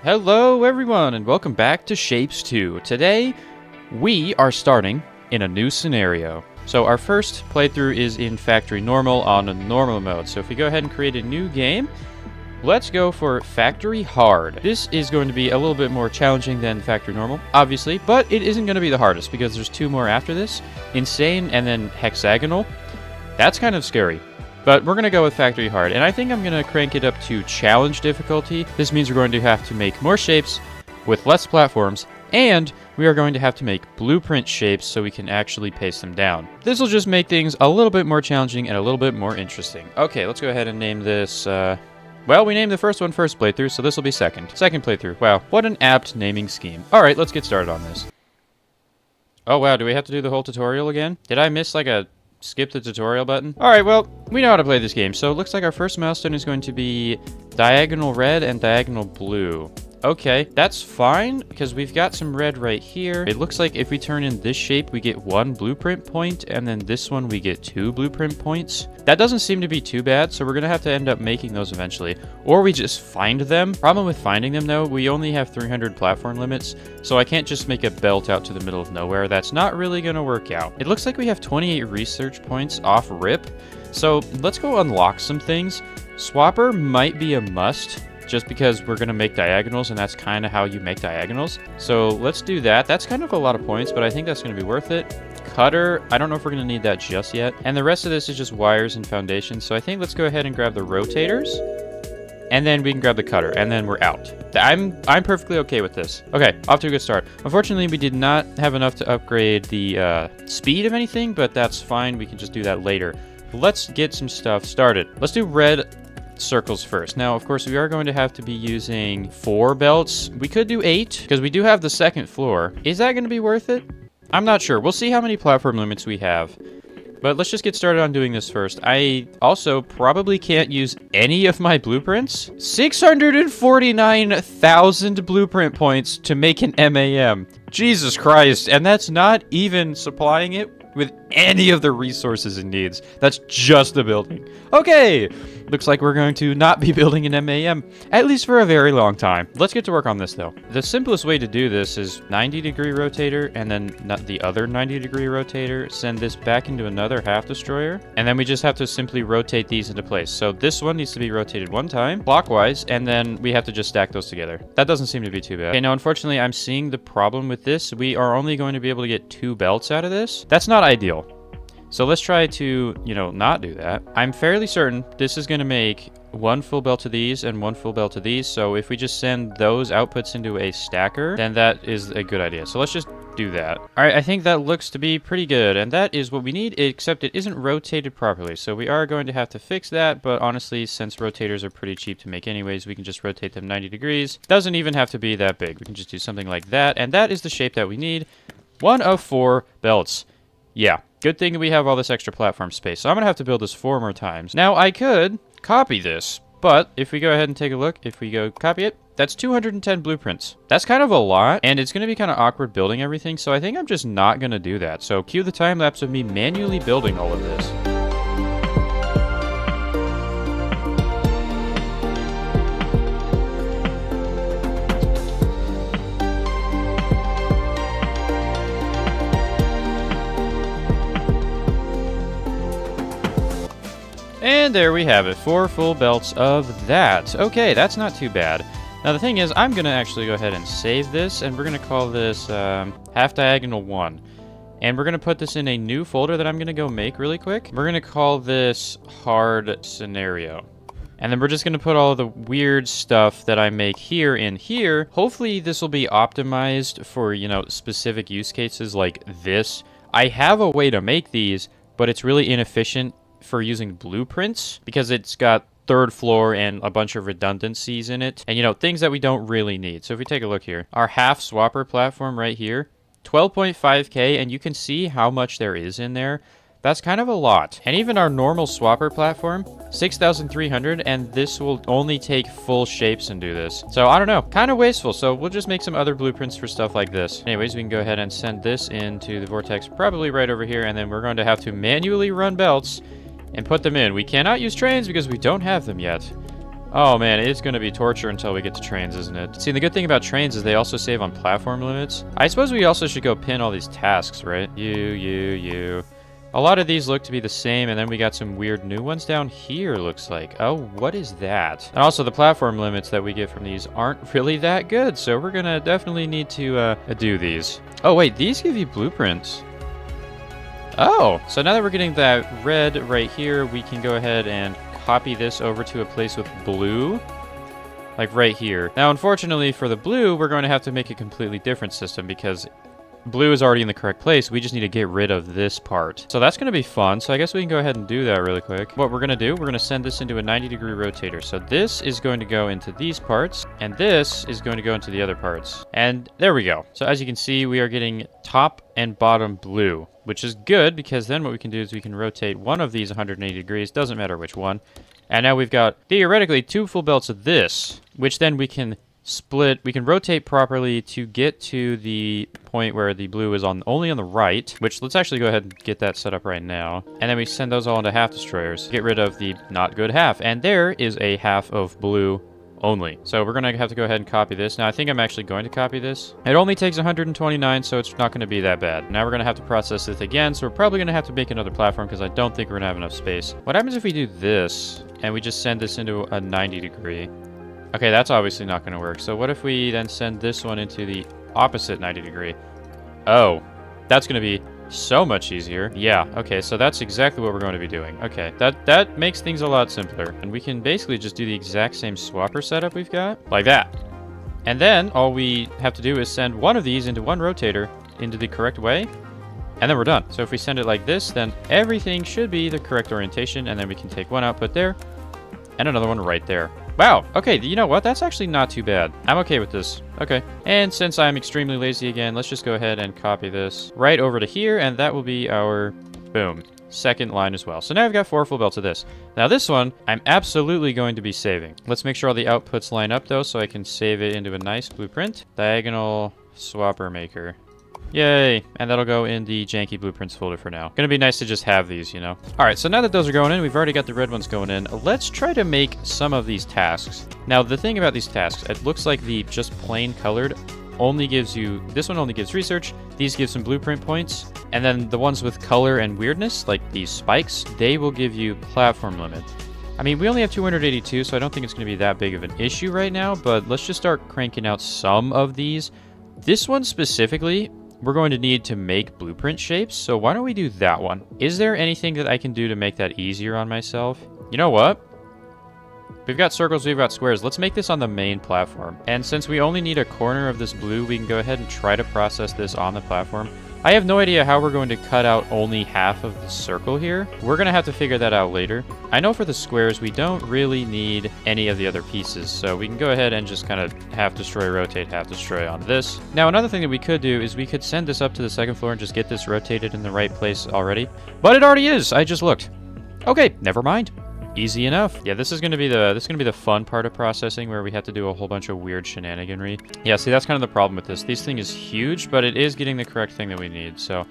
Hello everyone and welcome back to Shapez 2. Today we are starting in a new scenario. So our first playthrough is in Factory Normal on a normal mode. So if we go ahead and create a new game, let's go for Factory Hard. This is going to be a little bit more challenging than Factory Normal, obviously, but it isn't going to be the hardest because there's two more after this. Insane and then Hexagonal. That's kind of scary. But we're going to go with Factory Hard, and I think I'm going to crank it up to Challenge difficulty. This means we're going to have to make more shapes with less platforms, and we are going to have to make blueprint shapes so we can actually paste them down. This will just make things a little bit more challenging and a little bit more interesting. Okay, let's go ahead and name this, well, we named the first one first playthrough, so this will be second. Second playthrough. Wow, what an apt naming scheme. Alright, let's get started on this. Oh wow, do we have to do the whole tutorial again? Did I miss like a skip the tutorial button? Alright, well, we know how to play this game, so it looks like our first milestone is going to be diagonal red and diagonal blue. Okay, that's fine, because we've got some red right here. It looks like if we turn in this shape, we get 1 blueprint point, and then this one we get 2 blueprint points. That doesn't seem to be too bad, so we're going to have to end up making those eventually. Or we just find them. Problem with finding them, though, we only have 300 platform limits, so I can't just make a belt out to the middle of nowhere. That's not really going to work out. It looks like we have 28 research points off rip, so let's go unlock some things. Swapper might be a must, just because we're going to make diagonals, and that's kind of how you make diagonals. So let's do that. That's kind of a lot of points, but I think that's going to be worth it. Cutter, I don't know if we're going to need that just yet. And the rest of this is just wires and foundations. So I think let's go ahead and grab the rotators, and then we can grab the cutter, and then we're out. I'm perfectly okay with this. Okay, off to a good start. Unfortunately, we did not have enough to upgrade the speed of anything, but that's fine. We can just do that later. Let's get some stuff started. Let's do red circles first. Now, of course, we are going to have to be using 4 belts. We could do 8, because we do have the second floor. Is that going to be worth it? I'm not sure. We'll see how many platform limits we have. But let's just get started on doing this first. I also probably can't use any of my blueprints. 649,000 blueprint points to make an MAM. Jesus Christ. And that's not even supplying it with any of the resources it needs. That's just the building. Okay, looks like we're going to not be building an MAM, at least for a very long time. Let's get to work on this, though. The simplest way to do this is 90-degree rotator, and then not the other 90-degree rotator. Send this back into another half destroyer, and then we just have to simply rotate these into place. So this one needs to be rotated 1 time, clockwise, and then we have to just stack those together. That doesn't seem to be too bad. Okay, now, unfortunately, I'm seeing the problem with this. We are only going to be able to get 2 belts out of this. That's not ideal. So let's try to, not do that. I'm fairly certain this is going to make 1 full belt to these and 1 full belt to these. So if we just send those outputs into a stacker, then that is a good idea. So let's just do that. All right, I think that looks to be pretty good. And that is what we need, except it isn't rotated properly. So we are going to have to fix that. But honestly, since rotators are pretty cheap to make anyways, we can just rotate them 90 degrees. Doesn't even have to be that big. We can just do something like that. And that is the shape that we need. 1 of 4 belts. Yeah. Good thing we have all this extra platform space. So I'm going to have to build this 4 more times. Now, I could copy this, but if we go ahead and take a look, if we go copy it, that's 210 blueprints. That's kind of a lot, and it's going to be kind of awkward building everything, so I think I'm just not going to do that. So cue the time lapse of me manually building all of this. And there we have it, 4 full belts of that. Okay, that's not too bad. Now the thing is, I'm going to actually go ahead and save this, and we're going to call this half diagonal 1. And we're going to put this in a new folder that I'm going to go make really quick. We're going to call this hard scenario. And then we're just going to put all of the weird stuff that I make here in here. Hopefully this will be optimized for, specific use cases like this. I have a way to make these, but it's really inefficient for using blueprints because it's got 3rd floor and a bunch of redundancies in it, and things that we don't really need. So if we take a look here, our half swapper platform right here, 12.5k, and you can see how much there is in there. That's kind of a lot. And even our normal swapper platform, 6,300, and this will only take full shapes and do this. So I don't know, kind of wasteful. So we'll just make some other blueprints for stuff like this. Anyways, we can go ahead and send this into the vortex probably right over here, and then we're going to have to manually run belts and put them in. We cannot use trains because we don't have them yet. Oh man, it's going to be torture until we get to trains, isn't it? See, the good thing about trains is they also save on platform limits. I suppose we also should go pin all these tasks, right? You. A lot of these look to be the same, and then we got some weird new ones down here, looks like. Oh, what is that? And also, the platform limits that we get from these aren't really that good, so we're gonna definitely need to do these. Oh, wait, these give you blueprints. Oh, so now that we're getting that red right here, we can go ahead and copy this over to a place with blue. Like right here. Now, unfortunately, for the blue, we're going to have to make a completely different system because blue is already in the correct place. We just need to get rid of this part. So that's going to be fun. So I guess we can go ahead and do that really quick. What we're going to do, we're going to send this into a 90-degree rotator. So this is going to go into these parts, and this is going to go into the other parts. And there we go. So as you can see, we are getting top and bottom blue, which is good because then what we can do is we can rotate one of these 180 degrees. Doesn't matter which one. And now we've got, theoretically, 2 full belts of this, which then we can split. We can rotate properly to get to the point where the blue is only on the right, which let's actually go ahead and get that set up right now. And then we send those all into half destroyers. Get rid of the not good half. And there is a half of blue only. So we're going to have to go ahead and copy this. Now, I think I'm actually going to copy this. It only takes 129, so it's not going to be that bad. Now we're going to have to process this again, so we're probably going to have to make another platform because I don't think we're going to have enough space. What happens if we do this and we just send this into a 90 degree? Okay, that's obviously not going to work. So what if we then send this one into the opposite 90 degree? Oh, that's going to be so much easier. Yeah, okay, so that's exactly what we're going to be doing. Okay, that makes things a lot simpler. And we can basically just do the exact same swapper setup we've got, like that. And then all we have to do is send one of these into one rotator into the correct way, and then we're done. So if we send it like this, then everything should be the correct orientation, and then we can take one output there, and another one right there. Wow, okay, you know what? That's actually not too bad. I'm okay with this. Okay. And since I'm extremely lazy again, let's just go ahead and copy this right over to here, and that will be our, boom, second line as well. So now I've got 4 full belts of this. Now this one, I'm absolutely going to be saving. Let's make sure all the outputs line up, though, so I can save it into a nice blueprint. Diagonal swapper maker. Yay, and that'll go in the janky blueprints folder for now. Gonna be nice to just have these, you know? All right, so now that those are going in, we've already got the red ones going in. Let's try to make some of these tasks. Now, the thing about these tasks, it looks like the just plain colored only gives you, this one only gives research, these give some blueprint points, and then the ones with color and weirdness, like these spikes, they will give you platform limit. I mean, we only have 282, so I don't think it's gonna be that big of an issue right now, but let's just start cranking out some of these. This one specifically, we're going to need to make blueprint shapes, so why don't we do that one? Is there anything that I can do to make that easier on myself? You know what? We've got circles, we've got squares. Let's make this on the main platform. And since we only need a corner of this blue, we can go ahead and try to process this on the platform. I have no idea how we're going to cut out only half of the circle here. We're going to have to figure that out later. I know for the squares, we don't really need any of the other pieces, so we can go ahead and just kind of half destroy, rotate, half destroy on this. Now, another thing that we could do is we could send this up to the second floor and just get this rotated in the right place already. But it already is! I just looked. Okay, never mind. Easy enough. Yeah, this is gonna be the fun part of processing, where we have to do a whole bunch of weird shenaniganry. Yeah, see, that's kind of the problem with this. This thing is huge, but it is getting the correct thing that we need. So,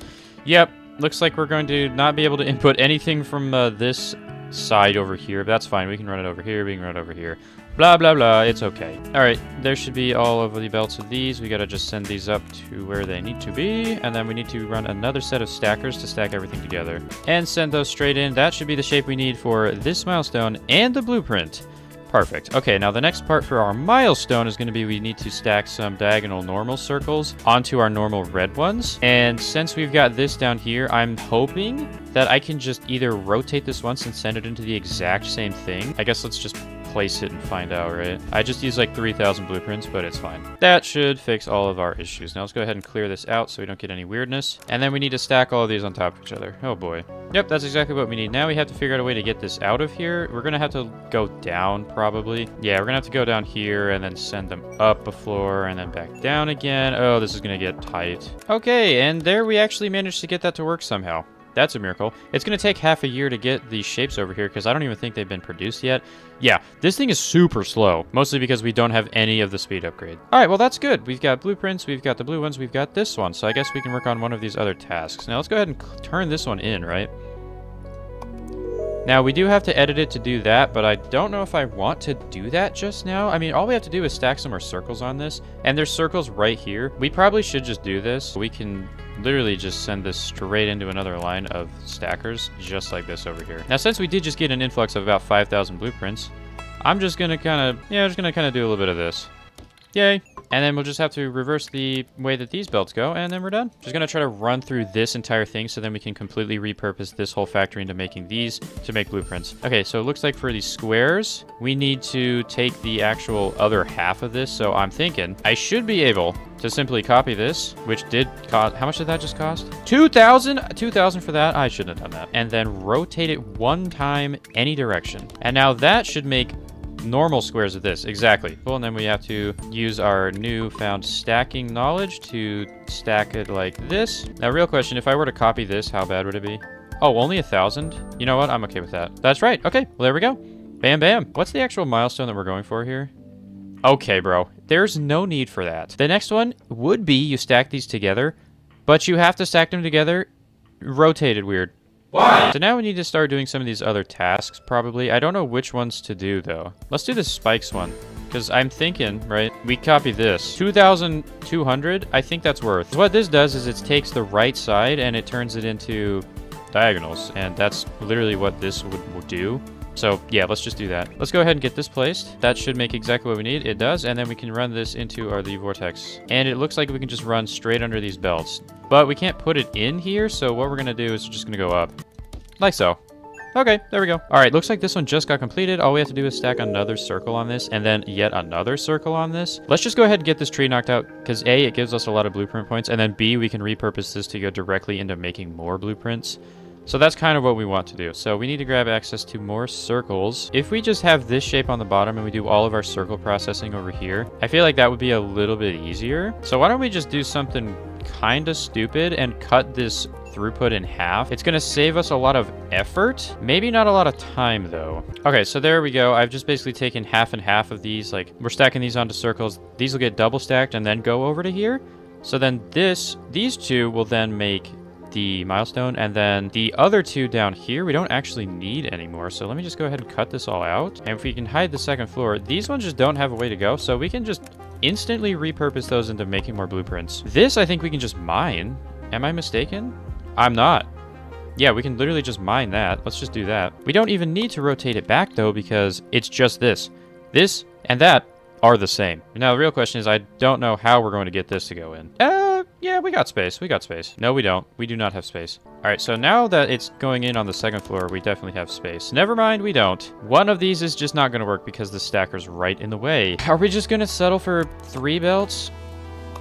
yep, looks like we're going to not be able to input anything from this side over here. But that's fine. We can run it over here. We can run it over here. Blah, blah, blah. It's okay. All right, there should be all of the belts of these. We got to just send these up to where they need to be. And then we need to run another set of stackers to stack everything together. And send those straight in. That should be the shape we need for this milestone and the blueprint. Perfect. Okay, now the next part for our milestone is going to be we need to stack some diagonal normal circles onto our normal red ones. And since we've got this down here, I'm hoping that I can just either rotate this once and send it into the exact same thing. I guess let's just place it and find out, right? I just used like 3,000 blueprints, but it's fine. That should fix all of our issues. Now let's go ahead and clear this out so we don't get any weirdness. And then we need to stack all of these on top of each other. Oh boy. Yep, that's exactly what we need. Now we have to figure out a way to get this out of here. We're gonna have to go down, probably. Yeah, we're gonna have to go down here and then send them up a floor and then back down again. Oh, this is gonna get tight. Okay, and there we actually managed to get that to work somehow. That's a miracle. It's going to take half a year to get these shapes over here because I don't even think they've been produced yet. Yeah, this thing is super slow, mostly because we don't have any of the speed upgrade. All right, well, that's good. We've got blueprints, we've got the blue ones, we've got this one. So I guess we can work on one of these other tasks. Now let's go ahead and turn this one in, right? Now, we do have to edit it to do that, but I don't know if I want to do that just now. I mean, all we have to do is stack some more circles on this, and there's circles right here. We probably should just do this. We can literally just send this straight into another line of stackers, just like this over here. Now, since we did just get an influx of about 5,000 blueprints, I'm just gonna kind of do a little bit of this. Yay. And then we'll just have to reverse the way that these belts go, and then we're done. Just gonna try to run through this entire thing so then we can completely repurpose this whole factory into making these to make blueprints. Okay, so it looks like for these squares, we need to take the actual other half of this. So I'm thinking I should be able to simply copy this, which did cost, how much did that just cost? 2,000? 2,000 for that? I shouldn't have done that. And then rotate it one time any direction. And now that should make normal squares of this. Exactly. Well, and then we have to use our newfound stacking knowledge to stack it like this. Now, real question, if I were to copy this, how bad would it be? Oh, only 1,000? You know what? I'm okay with that. That's right. Okay, well, there we go. Bam, bam. What's the actual milestone that we're going for here? Okay, bro. There's no need for that. The next one would be you stack these together, but you have to stack them together rotated weird. Why? So now we need to start doing some of these other tasks, probably. I don't know which ones to do, though. Let's do the spikes one, because I'm thinking, right, we copy this. 2,200, I think that's worth. What this does is it takes the right side and it turns it into diagonals, and that's literally what this would do. So, yeah, let's just do that. Let's go ahead and get this placed. That should make exactly what we need. It does, and then we can run this into the vortex. And it looks like we can just run straight under these belts. But we can't put it in here, so what we're going to do is just going to go up. Like so. Okay, there we go. All right, looks like this one just got completed. All we have to do is stack another circle on this, and then yet another circle on this. Let's just go ahead and get this tree knocked out, because A, it gives us a lot of blueprint points, and then B, we can repurpose this to go directly into making more blueprints. So that's kind of what we want to do. So we need to grab access to more circles. If we just have this shape on the bottom and we do all of our circle processing over here, I feel like that would be a little bit easier. So why don't we just do something kind of stupid and cut this throughput in half. It's going to save us a lot of effort. Maybe not a lot of time, though. Okay, so there we go. I've just basically taken half and half of these. Like, we're stacking these onto circles. These will get double stacked and then go over to here. So then these two will then make the milestone, and then the other two down here we don't actually need anymore. So let me just go ahead and cut this all out, and if we can hide the second floor, these ones just don't have a way to go, so we can just instantly repurpose those into making more blueprints. This I think we can just mine. Am I mistaken? I'm not. Yeah, we can literally just mine that. Let's just do that. We don't even need to rotate it back though, because it's just this and that are the same. Now the real question is, I don't know how we're going to get this to go in. Yeah, we got space. We got space. No, we don't. We do not have space. All right, so now that it's going in on the second floor, we definitely have space. Never mind, we don't. One of these is just not going to work because the stacker's right in the way. Are we just going to settle for 3 belts?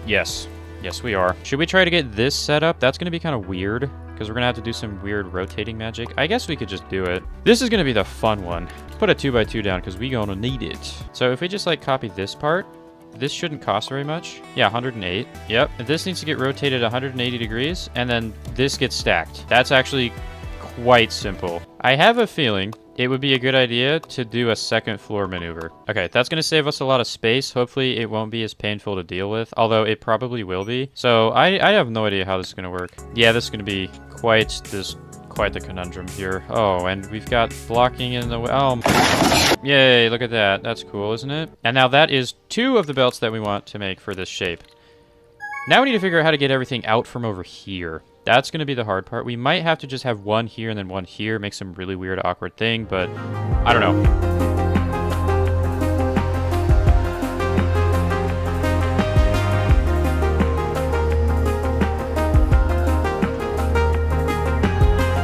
Yes. Yes, we are. Should we try to get this set up? That's going to be kind of weird because we're going to have to do some weird rotating magic. I guess we could just do it. This is going to be the fun one. Put a 2x2 down because we're going to need it. So if we just like copy this part, this shouldn't cost very much. Yeah, 108. Yep. This needs to get rotated 180 degrees, and then this gets stacked. That's actually quite simple. I have a feeling it would be a good idea to do a second floor maneuver. Okay, that's going to save us a lot of space. Hopefully it won't be as painful to deal with, although it probably will be. So I have no idea how this is going to work. Yeah, this is going to be quite the conundrum here. Oh, and we've got blocking in the way. Oh, yay, look at that. That's cool, isn't it? And now that is 2 of the belts that we want to make for this shape. Now we need to figure out how to get everything out from over here. That's going to be the hard part. We might have to just have one here and then one here, make some really weird, awkward thing, but I don't know.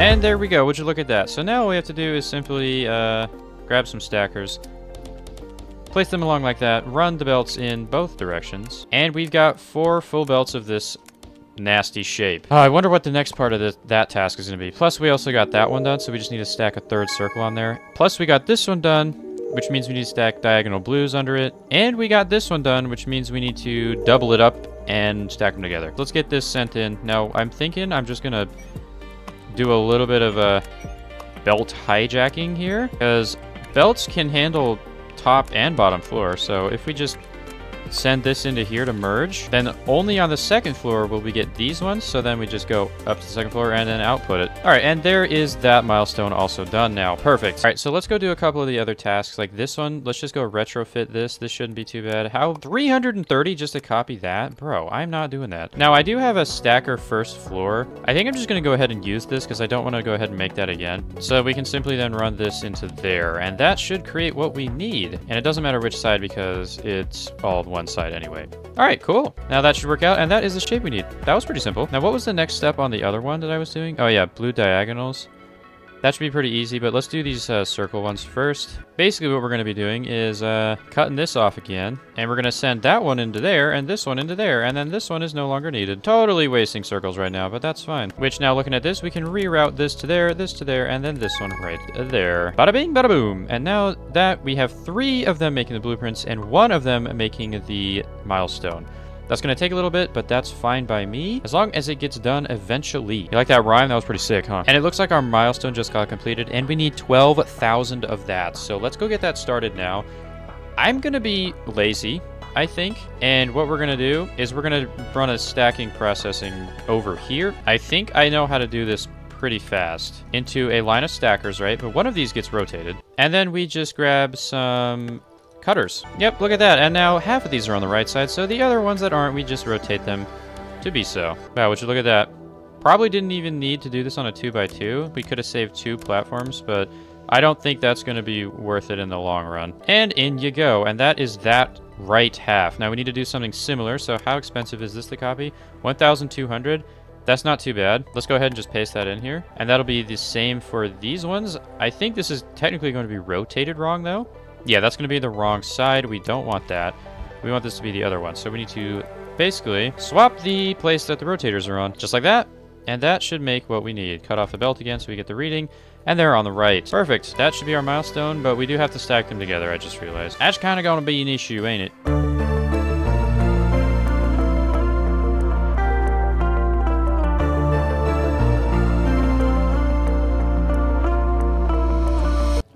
And there we go. Would you look at that? So now all we have to do is simply grab some stackers, place them along like that, run the belts in both directions, and we've got 4 full belts of this nasty shape. I wonder what the next part of that task is going to be. Plus, we also got that one done, so we just need to stack a 3rd circle on there. Plus, we got this one done, which means we need to stack diagonal blues under it. And we got this one done, which means we need to double it up and stack them together. Let's get this sent in. Now, I'm thinking I'm just going to do a little bit of a belt hijacking here, because belts can handle top and bottom floor. So if we just send this into here to merge. Then only on the second floor will we get these ones. So then we just go up to the second floor and then output it. All right, and there is that milestone also done now. Perfect. All right, so let's go do a couple of the other tasks like this one. Let's just go retrofit this. This shouldn't be too bad. How 330 just to copy that? Bro, I'm not doing that. Now, I do have a stacker first floor. I think I'm just going to go ahead and use this because I don't want to go ahead and make that again. So we can simply then run this into there, and that should create what we need. And it doesn't matter which side because it's all one side anyway. All right, cool. Now that should work out, and that is the shape we need. That was pretty simple. Now, what was the next step on the other one that I was doing? Oh yeah, blue diagonals. That should be pretty easy, but let's do these circle ones first. Basically, what we're going to be doing is cutting this off again, and we're going to send that one into there, and this one into there, and then this one is no longer needed. Totally wasting circles right now, but that's fine. Which, now looking at this, we can reroute this to there, and then this one right there. Bada bing, bada boom. And now that we have 3 of them making the blueprints, and 1 of them making the milestone. That's going to take a little bit, but that's fine by me, as long as it gets done eventually. You like that rhyme? That was pretty sick, huh? And it looks like our milestone just got completed, and we need 12,000 of that. So let's go get that started now. I'm going to be lazy, I think, and what we're going to do is we're going to run a stacking processing over here. I think I know how to do this pretty fast into a line of stackers, right? But one of these gets rotated, and then we just grab some cutters. Yep, look at that. And now half of these are on the right side, so the other ones that aren't, we just rotate them to be so. Wow, would you look at that? Probably didn't even need to do this on a 2x2. We could have saved 2 platforms, but I don't think that's going to be worth it in the long run. And in you go, and that is that right half. Now we need to do something similar, so how expensive is this to copy? 1,200. That's not too bad. Let's go ahead and just paste that in here. And that'll be the same for these ones. I think this is technically going to be rotated wrong, though. Yeah, that's going to be the wrong side. We don't want that. We want this to be the other one. So we need to basically swap the place that the rotators are on, just like that. And that should make what we need. Cut off the belt again so we get the reading. And they're on the right. Perfect. That should be our milestone, but we do have to stack them together, I just realized. That's kind of going to be an issue, ain't it?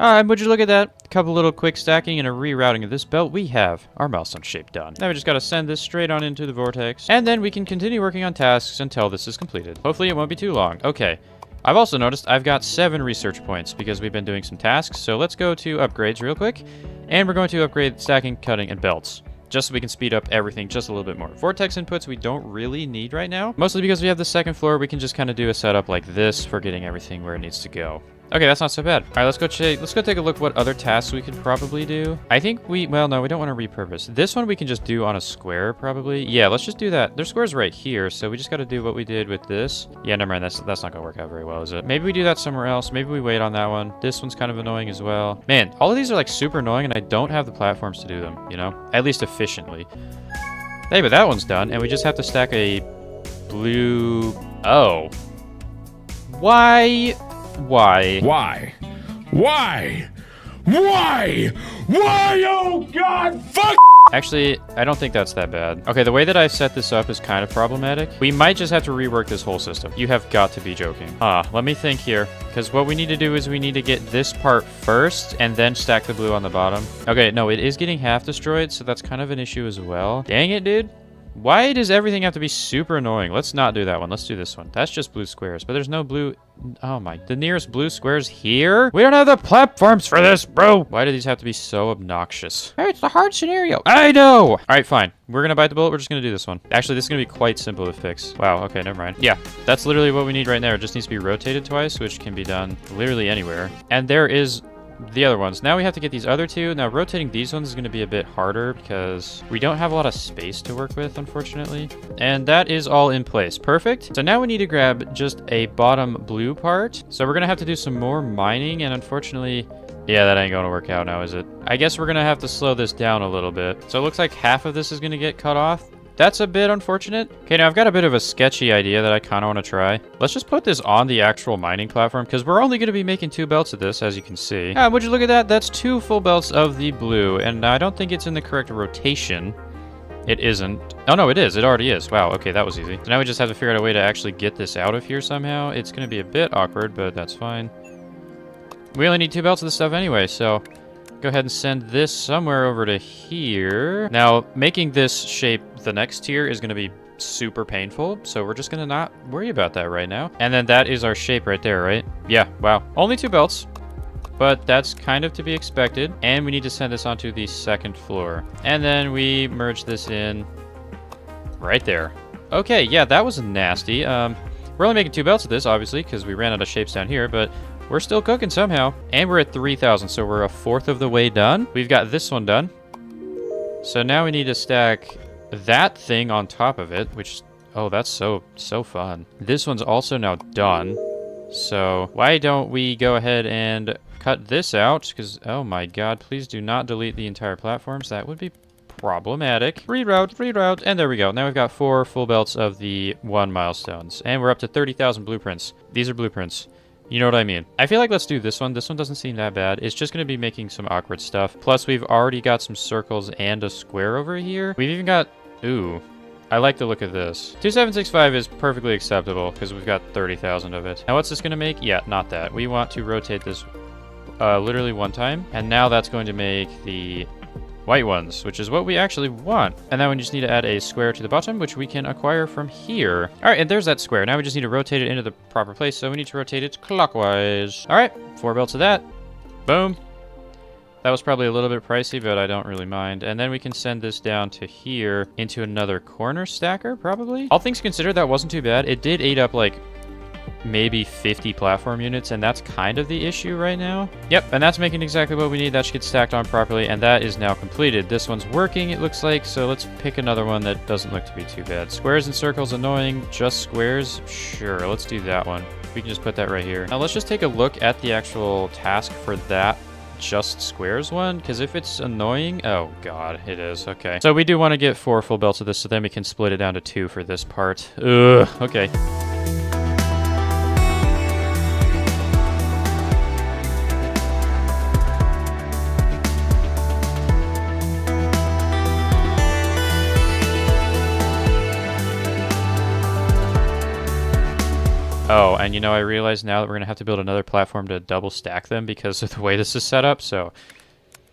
Alright, would you look at that? A couple little quick stacking and a rerouting of this belt. We have our milestone shape done. Now we just got to send this straight on into the vortex. And then we can continue working on tasks until this is completed. Hopefully it won't be too long. Okay. I've also noticed I've got 7 research points because we've been doing some tasks. So let's go to upgrades real quick. And we're going to upgrade stacking, cutting, and belts, just so we can speed up everything just a little bit more. Vortex inputs we don't really need right now. Mostly because we have the second floor, we can just kind of do a setup like this for getting everything where it needs to go. Okay, that's not so bad. All right, let's go take a look what other tasks we could probably do. I think well, no, we don't want to repurpose. This one we can just do on a square, probably. Yeah, let's just do that. There's squares right here, so we just got to do what we did with this. Yeah, never mind. That's not going to work out very well, is it? Maybe we do that somewhere else. Maybe we wait on that one. This one's kind of annoying as well. Man, all of these are like super annoying, and I don't have the platforms to do them, you know? At least efficiently. Hey, but that one's done, and we just have to stack a blue... Oh. Why? Why? Why? Why? Why? Why? Oh God, fuck! Actually, I don't think that's that bad. Okay, the way that I've set this up is kind of problematic. We might just have to rework this whole system. You have got to be joking. Let me think here. Because what we need to do is we need to get this part first and then stack the blue on the bottom. Okay, no, it is getting half destroyed, so that's kind of an issue as well. Dang it, dude. Why does everything have to be super annoying? Let's not do that one. Let's do this one. That's just blue squares, but there's no blue... Oh my... The nearest blue squares here? We don't have the platforms for this, bro! Why do these have to be so obnoxious? Hey, it's the hard scenario. I know! Alright, fine. We're gonna bite the bullet. We're just gonna do this one. Actually, this is gonna be quite simple to fix. Wow, okay, never mind. Yeah, that's literally what we need right there. It just needs to be rotated twice, which can be done literally anywhere. And there is... the other ones. Now we have to get these other 2. Now rotating these ones is going to be a bit harder because we don't have a lot of space to work with, unfortunately. And that is all in place. Perfect. So now we need to grab just a bottom blue part. So we're going to have to do some more mining, and unfortunately, yeah, that ain't going to work out now, is it? I guess we're going to have to slow this down a little bit. So it looks like half of this is going to get cut off. That's a bit unfortunate. Okay, now I've got a bit of a sketchy idea that I kind of want to try. Let's just put this on the actual mining platform, because we're only going to be making 2 belts of this, as you can see. Would you look at that? That's 2 full belts of the blue, and I don't think it's in the correct rotation. It isn't. Oh, no, it is. It already is. Wow, okay, that was easy. So now we just have to figure out a way to actually get this out of here somehow. It's going to be a bit awkward, but that's fine. We only need 2 belts of this stuff anyway, so... Go ahead and send this somewhere over to here. Now, making this shape the next tier is going to be super painful, so we're just going to not worry about that right now. And then that is our shape right there, right? Yeah, wow. Only 2 belts, but that's kind of to be expected. And we need to send this onto the 2nd floor. And then we merge this in right there. Okay, yeah, that was nasty. We're only making 2 belts of this, obviously, because we ran out of shapes down here, but we're still cooking somehow. And we're at 3,000, so we're 1/4 of the way done. We've got this one done. So now we need to stack that thing on top of it, which, oh, that's so fun. This one's also now done. So why don't we go ahead and cut this out? Because, oh my god, please do not delete the entire platforms. That would be problematic. Reroute, and there we go. Now we've got 4 full belts of the 1 milestones, and we're up to 30,000 blueprints. These are blueprints. You know what I mean. I feel like let's do this one. This one doesn't seem that bad. It's just going to be making some awkward stuff. Plus, we've already got some circles and a square over here. We've even got... Ooh. I like the look of this. 2765 is perfectly acceptable because we've got 30,000 of it. Now, what's this going to make? Yeah, not that. We want to rotate this literally 1 time. And now that's going to make the white ones, which is what we actually want. And now we just need to add a square to the bottom, which we can acquire from here. All right, and there's that square. Now we just need to rotate it into the proper place, so we need to rotate it clockwise. All right, 4 belts of that. Boom. That was probably a little bit pricey, but I don't really mind. And then we can send this down to here into another corner stacker, probably. All things considered, that wasn't too bad. It did eat up, like, maybe 50 platform units, and that's kind of the issue right now. Yep, and that's making exactly what we need. That should get stacked on properly, and that is now completed. This one's working, it looks like, so let's pick another one that doesn't look to be too bad. Squares and circles annoying. Just squares? Sure, let's do that one. We can just put that right here. Now let's just take a look at the actual task for that just squares one, because if it's annoying, oh god, it is. Okay, so we do want to get 4 full belts of this, so then we can split it down to 2 for this part. Ugh, okay. Oh, and you know, I realize now that we're going to have to build another platform to double stack them because of the way this is set up, so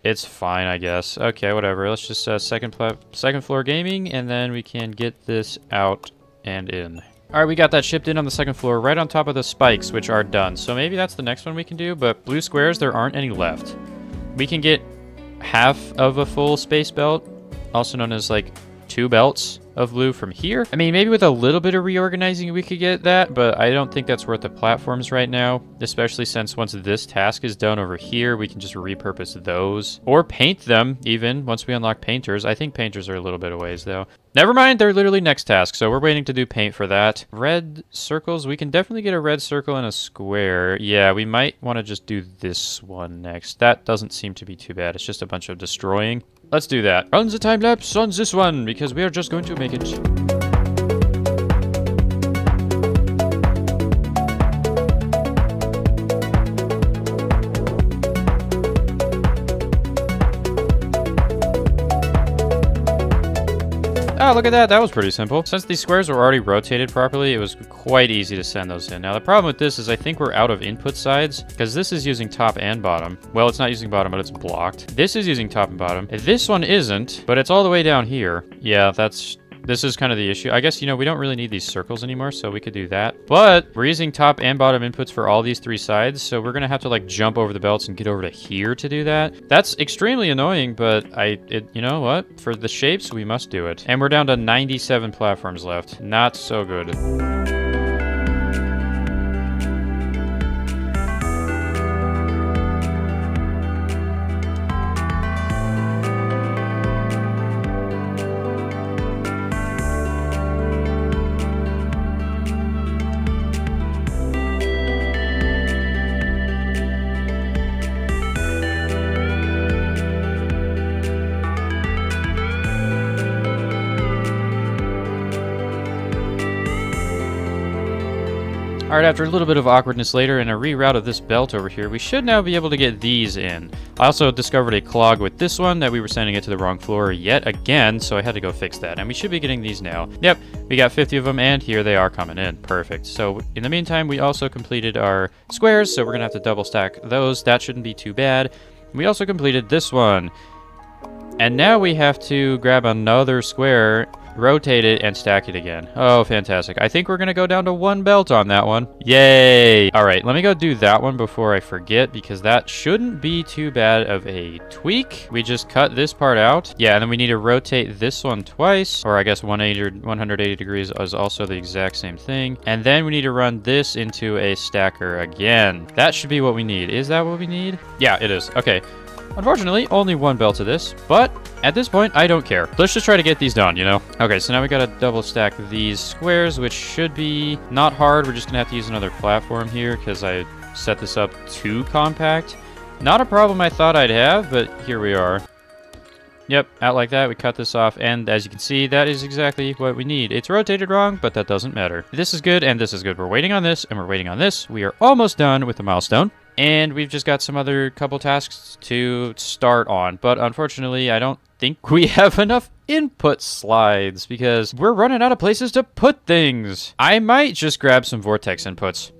it's fine, I guess. Okay, whatever. Let's just second floor gaming, and then we can get this out and in. All right, we got that shipped in on the 2nd floor right on top of the spikes, which are done. So maybe that's the next one we can do, but blue squares, there aren't any left. We can get half of a full space belt, also known as like 2 belts of blue from here. I mean, maybe with a little bit of reorganizing we could get that, but I don't think that's worth the platforms right now, especially since once this task is done over here, we can just repurpose those or paint them even once we unlock painters. I think painters are a little bit of ways though. Never mind, they're literally next task, so we're waiting to do paint for that. Red circles, we can definitely get a red circle and a square. Yeah, we might want to just do this one next. That doesn't seem to be too bad. It's just a bunch of destroying. Let's do that. Run the time lapse on this one, because we are just going to make it. Oh, look at that. That was pretty simple. Since these squares were already rotated properly, it was quite easy to send those in. Now, the problem with this is I think we're out of input sides because this is using top and bottom. Well, it's not using bottom, but it's blocked. This is using top and bottom. This one isn't, but it's all the way down here. Yeah, this is kind of the issue. I guess, you know, we don't really need these circles anymore, so we could do that. But we're using top and bottom inputs for all these 3 sides, so we're going to have to, like, jump over the belts and get over to here to do that. That's extremely annoying, but you know what? For the shapes, we must do it. And we're down to 97 platforms left. Not so good. Alright, after a little bit of awkwardness later and a reroute of this belt over here, we should now be able to get these in. I also discovered a clog with this one that we were sending it to the wrong floor yet again, so I had to go fix that. And we should be getting these now. Yep, we got 50 of them, and here they are coming in. Perfect. So in the meantime, we also completed our squares, so we're going to have to double stack those. That shouldn't be too bad. We also completed this one. And now we have to grab another square, rotate it, and stack it again. Oh, fantastic. I think we're going to go down to 1 belt on that one. Yay! All right, let me go do that one before I forget, because that shouldn't be too bad of a tweak. We just cut this part out. Yeah, and then we need to rotate this one twice, or I guess 180 degrees is also the exact same thing. And then we need to run this into a stacker again. That should be what we need. Is that what we need? Yeah, it is. Okay. Unfortunately, only 1 belt of this, but at this point, I don't care. Let's just try to get these done, you know? Okay, so now we gotta double stack these squares, which should be not hard. We're just gonna have to use another platform here because I set this up too compact. Not a problem I thought I'd have, but here we are. Yep, out like that, we cut this off, and as you can see, that is exactly what we need. It's rotated wrong, but that doesn't matter. This is good, and this is good. We're waiting on this, and we're waiting on this. We are almost done with the milestone. And we've just got some other couple tasks to start on. But unfortunately, I don't think we have enough input slides because we're running out of places to put things. I might just grab some vortex inputs.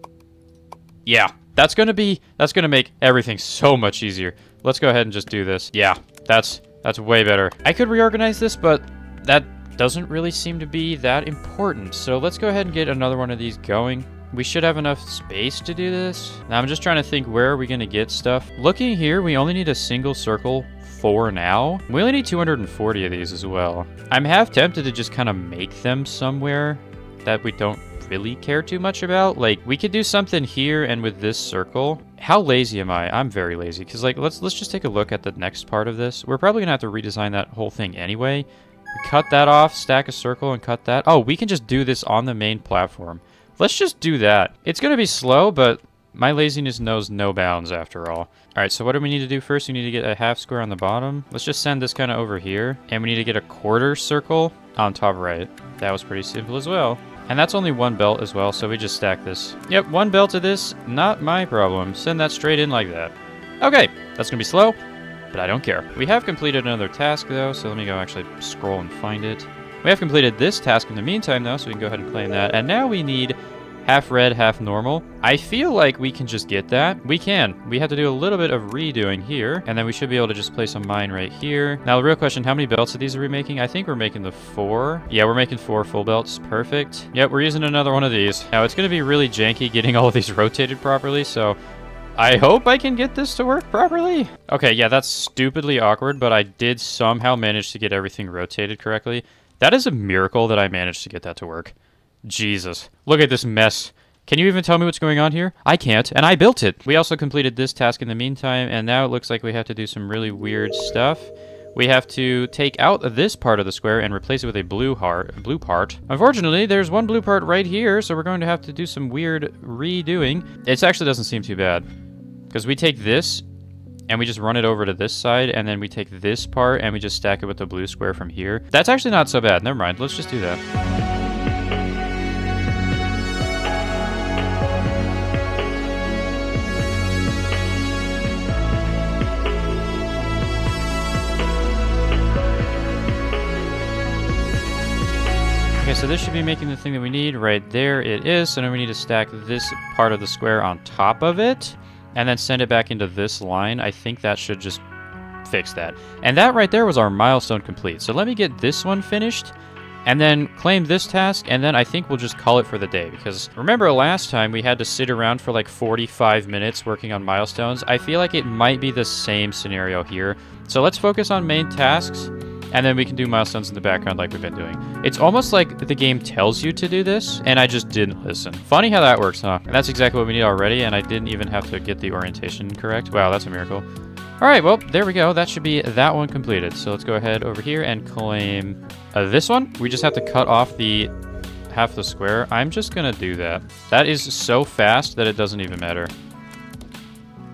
Yeah, that's gonna make everything so much easier. Let's go ahead and just do this. Yeah, that's way better. I could reorganize this, but that doesn't really seem to be that important. So let's go ahead and get another one of these going. We should have enough space to do this. Now I'm just trying to think, where are we going to get stuff? Looking here, we only need a single circle for now. We only need 240 of these as well. I'm half tempted to just kind of make them somewhere that we don't really care too much about. Like, we could do something here and with this circle. How lazy am I? I'm very lazy. Because, like, let's just take a look at the next part of this. We're probably going to have to redesign that whole thing anyway. We cut that off, stack a circle, and cut that. Oh, we can just do this on the main platform. Let's just do that. It's going to be slow, but my laziness knows no bounds after all. All right, so what do we need to do first? We need to get a half square on the bottom. Let's just send this kind of over here. And we need to get a quarter circle on top right. That was pretty simple as well. And that's only 1 belt as well, so we just stack this. Yep, 1 belt of this, not my problem. Send that straight in like that. Okay, that's going to be slow, but I don't care. We have completed another task, though, so let me go actually scroll and find it. We have completed this task in the meantime, though, so we can go ahead and claim that. And now we need half red, half normal. I feel like we can just get that. We can. We have to do a little bit of redoing here, and then we should be able to just place a mine right here. Now, the real question, how many belts of these are we making? I think we're making the 4. Yeah, we're making 4 full belts. Perfect. Yep, we're using another one of these. Now, it's going to be really janky getting all of these rotated properly, so I hope I can get this to work properly. Okay, yeah, that's stupidly awkward, but I did somehow manage to get everything rotated correctly. That is a miracle that I managed to get that to work. Jesus. Look at this mess. Can you even tell me what's going on here? I can't, and I built it. We also completed this task in the meantime, and now it looks like we have to do some really weird stuff. We have to take out this part of the square and replace it with a blue part. Unfortunately, there's 1 blue part right here, so we're going to have to do some weird redoing. It actually doesn't seem too bad, because we take this and we just run it over to this side, and then we take this part and we just stack it with the blue square from here. That's actually not so bad. Never mind. Let's just do that. Okay, so this should be making the thing that we need. Right there it is. So now we need to stack this part of the square on top of it, and then send it back into this line. I think that should just fix that. And that right there was our milestone complete. So let me get this one finished, and then claim this task, and then I think we'll just call it for the day. Because remember last time we had to sit around for like 45 minutes working on milestones? I feel like it might be the same scenario here. So let's focus on main tasks, and then we can do milestones in the background like we've been doing. It's almost like the game tells you to do this, and I just didn't listen. Funny how that works, huh? And that's exactly what we need already, and I didn't even have to get the orientation correct. Wow, that's a miracle. All right, well, there we go. That should be that one completed. So let's go ahead over here and claim this one. We just have to cut off the half the square. I'm just gonna do that. That is so fast that it doesn't even matter.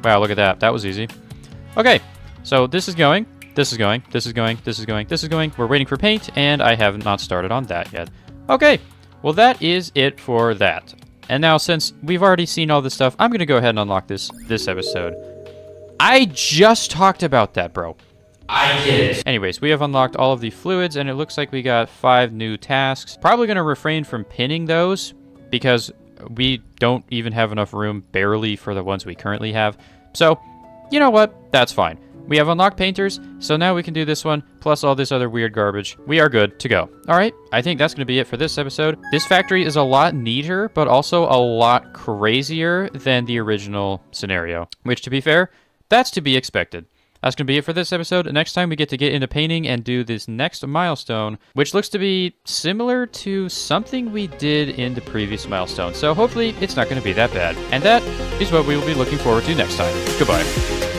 Wow, look at that. That was easy. Okay, so this is going. This is going, this is going, this is going, this is going. We're waiting for paint, and I have not started on that yet. Okay, well that is it for that. And now, since we've already seen all this stuff, I'm going to go ahead and unlock this episode. I just talked about that, bro. I did. Anyways, we have unlocked all of the fluids, and it looks like we got 5 new tasks. Probably going to refrain from pinning those, because we don't even have enough room barely for the ones we currently have. So, you know what? That's fine. We have unlocked painters, so now we can do this one, plus all this other weird garbage. We are good to go. All right, I think that's going to be it for this episode. This factory is a lot neater, but also a lot crazier than the original scenario, which, to be fair, that's to be expected. That's going to be it for this episode. Next time we get into painting and do this next milestone, which looks to be similar to something we did in the previous milestone. So hopefully it's not going to be that bad. And that is what we will be looking forward to next time. Goodbye.